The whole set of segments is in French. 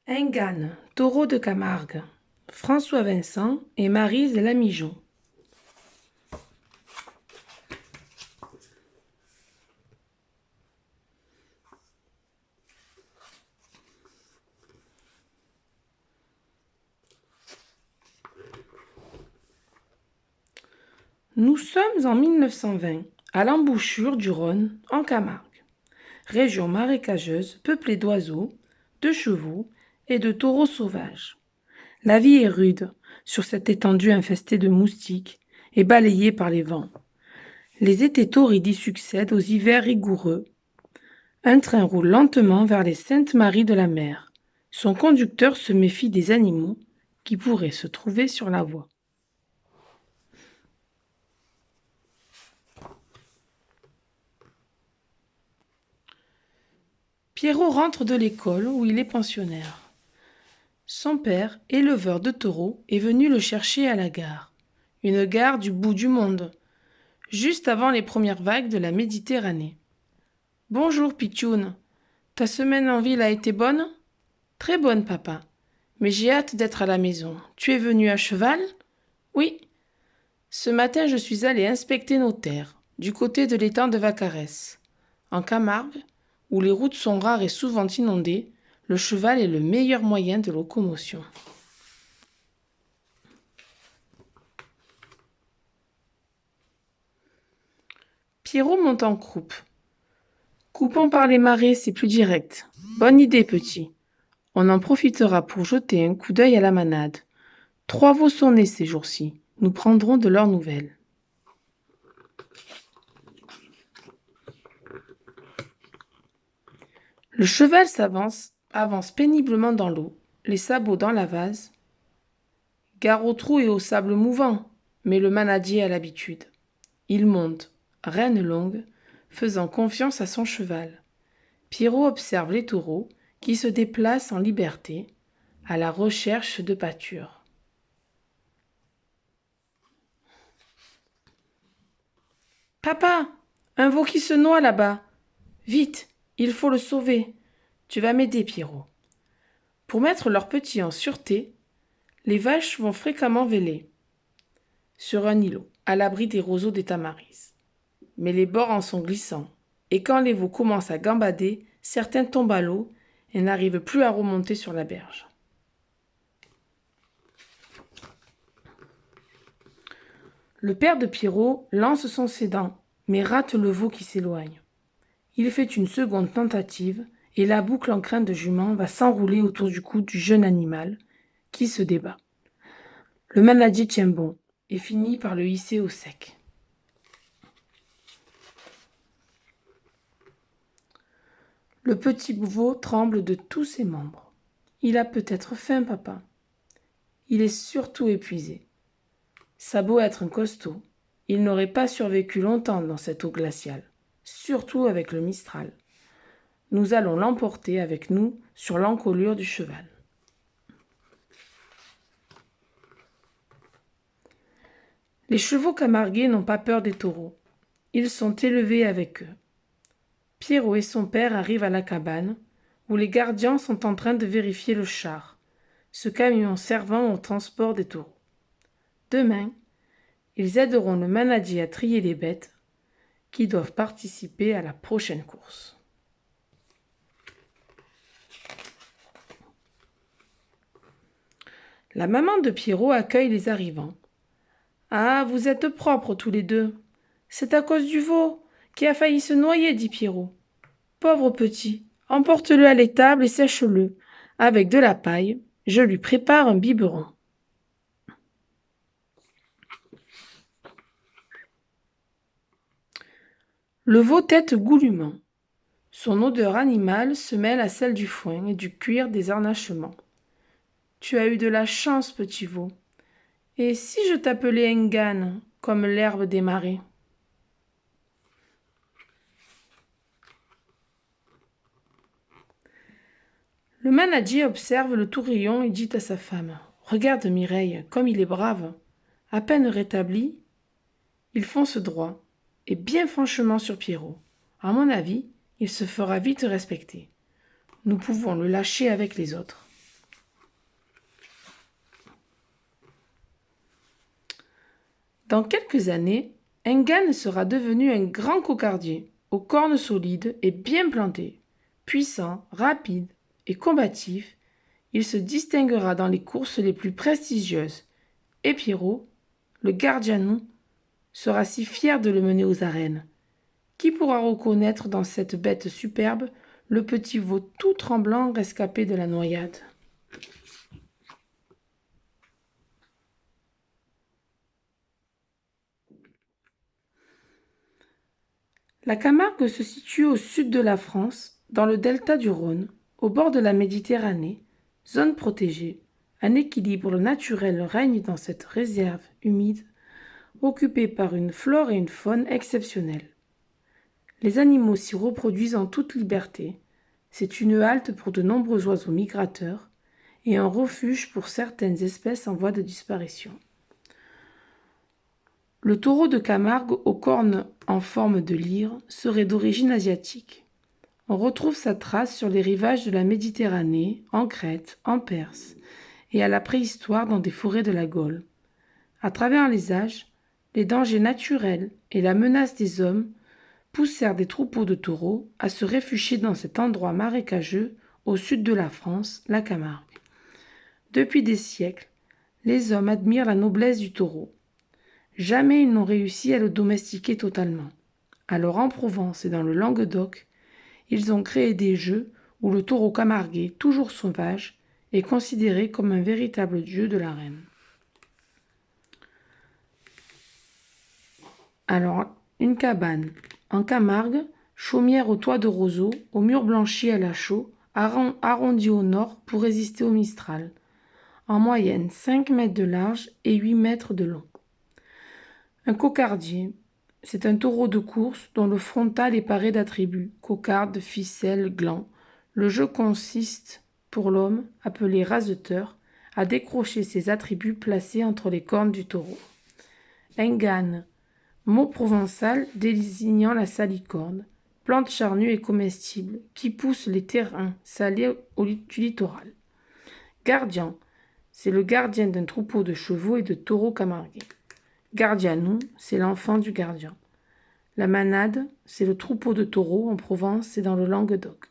Engan, taureau de Camargue, François Vincent et Maryse Lamigeon. Nous sommes en 1920, à l'embouchure du Rhône, en Camargue, région marécageuse peuplée d'oiseaux, de chevaux et de taureaux sauvages. La vie est rude sur cette étendue infestée de moustiques et balayée par les vents. Les étés torrides y succèdent aux hivers rigoureux. Un train roule lentement vers les Saintes Maries de la Mer. Son conducteur se méfie des animaux qui pourraient se trouver sur la voie. Pierrot rentre de l'école où il est pensionnaire. Son père, éleveur de taureaux, est venu le chercher à la gare. Une gare du bout du monde, juste avant les premières vagues de la Méditerranée. « Bonjour, Pitchoun. Ta semaine en ville a été bonne ? » ?»« Très bonne, papa. Mais j'ai hâte d'être à la maison. Tu es venu à cheval ? » ?»« Oui. Ce matin, je suis allé inspecter nos terres, du côté de l'étang de Vacarès. En Camargue, où les routes sont rares et souvent inondées, le cheval est le meilleur moyen de locomotion. Pierrot monte en croupe. Coupons par les marais, c'est plus direct. Bonne idée, petit. On en profitera pour jeter un coup d'œil à la manade. 3 veaux sont nés ces jours-ci. Nous prendrons de leurs nouvelles. Le cheval avance péniblement dans l'eau, les sabots dans la vase. Gare au trou et au sable mouvant, mais le manadier a l'habitude. Il monte, reine longue, faisant confiance à son cheval. Pierrot observe les taureaux qui se déplacent en liberté, à la recherche de pâture. « Papa, un veau qui se noie là-bas. Vite, il faut le sauver. Tu vas m'aider, Pierrot. » Pour mettre leurs petits en sûreté, les vaches vont fréquemment véler sur un îlot, à l'abri des roseaux des tamaris. Mais les bords en sont glissants, et quand les veaux commencent à gambader, certains tombent à l'eau et n'arrivent plus à remonter sur la berge. Le père de Pierrot lance son sédant, mais rate le veau qui s'éloigne. Il fait une seconde tentative, et la boucle en crin de jument va s'enrouler autour du cou du jeune animal, qui se débat. Le manadier tient bon, et finit par le hisser au sec. Le petit veau tremble de tous ses membres. Il a peut-être faim, papa. Il est surtout épuisé. Ça a beau être un costaud, il n'aurait pas survécu longtemps dans cette eau glaciale, surtout avec le Mistral. Nous allons l'emporter avec nous sur l'encolure du cheval. Les chevaux camarguais n'ont pas peur des taureaux. Ils sont élevés avec eux. Pierrot et son père arrivent à la cabane, où les gardiens sont en train de vérifier le char, ce camion servant au transport des taureaux. Demain, ils aideront le manadier à trier les bêtes qui doivent participer à la prochaine course. La maman de Pierrot accueille les arrivants. « Ah, vous êtes propres tous les deux. C'est à cause du veau qui a failli se noyer, dit Pierrot. Pauvre petit, emporte-le à l'étable et sèche-le. Avec de la paille, je lui prépare un biberon. » Le veau tète goulûment. Son odeur animale se mêle à celle du foin et du cuir des harnachements. Tu as eu de la chance, petit veau. Et si je t'appelais Engan, comme l'herbe des marais ? Le manadier observe le tourillon et dit à sa femme : « Regarde Mireille, comme il est brave. À peine rétabli, il fonce droit, et bien franchement sur Pierrot. À mon avis, il se fera vite respecter. Nous pouvons le lâcher avec les autres. » Dans quelques années, Engan sera devenu un grand cocardier, aux cornes solides et bien planté. Puissant, rapide et combatif, il se distinguera dans les courses les plus prestigieuses. Et Pierrot, le gardianou, sera si fier de le mener aux arènes. Qui pourra reconnaître dans cette bête superbe le petit veau tout tremblant rescapé de la noyade? La Camargue se situe au sud de la France, dans le delta du Rhône, au bord de la Méditerranée, zone protégée. Un équilibre naturel règne dans cette réserve humide, occupée par une flore et une faune exceptionnelles. Les animaux s'y reproduisent en toute liberté. C'est une halte pour de nombreux oiseaux migrateurs et un refuge pour certaines espèces en voie de disparition. Le taureau de Camargue aux cornes en forme de lyre serait d'origine asiatique. On retrouve sa trace sur les rivages de la Méditerranée, en Crète, en Perse et à la préhistoire dans des forêts de la Gaule. À travers les âges, les dangers naturels et la menace des hommes poussèrent des troupeaux de taureaux à se réfugier dans cet endroit marécageux au sud de la France, la Camargue. Depuis des siècles, les hommes admirent la noblesse du taureau. Jamais ils n'ont réussi à le domestiquer totalement. Alors en Provence et dans le Languedoc, ils ont créé des jeux où le taureau camarguais, toujours sauvage, est considéré comme un véritable dieu de l'arène. Alors, une cabane. En Camargue, chaumière au toit de roseau, aux murs blanchis à la chaux, arrondi au nord pour résister au Mistral. En moyenne 5 mètres de large et 8 mètres de long. Un cocardier, c'est un taureau de course dont le frontal est paré d'attributs, cocarde, ficelle, gland. Le jeu consiste, pour l'homme, appelé raseteur, à décrocher ces attributs placés entre les cornes du taureau. Engan, mot provençal désignant la salicorne, plante charnue et comestible qui pousse les terrains salés du littoral. Gardien, c'est le gardien d'un troupeau de chevaux et de taureaux camarguais. Gardianou, c'est l'enfant du gardien. La manade, c'est le troupeau de taureaux en Provence et dans le Languedoc.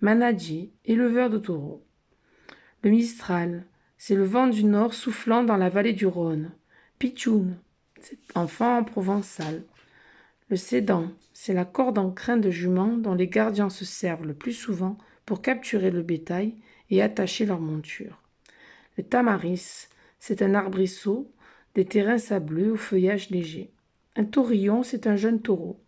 Manadier, éleveur de taureaux. Le Mistral, c'est le vent du nord soufflant dans la vallée du Rhône. Pitchoun, c'est enfant en provençal. Le sédan, c'est la corde en crin de jument dont les gardiens se servent le plus souvent pour capturer le bétail et attacher leur monture. Le tamaris, c'est un arbrisseau, des terrains sableux au feuillage léger. Un taurillon, c'est un jeune taureau.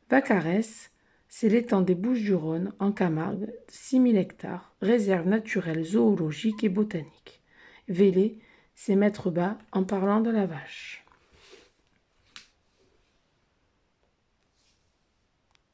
Vaccarès, c'est l'étang des Bouches-du-Rhône, en Camargue, 6000 hectares, réserve naturelle zoologique et botanique. Vélé, c'est mettre bas en parlant de la vache.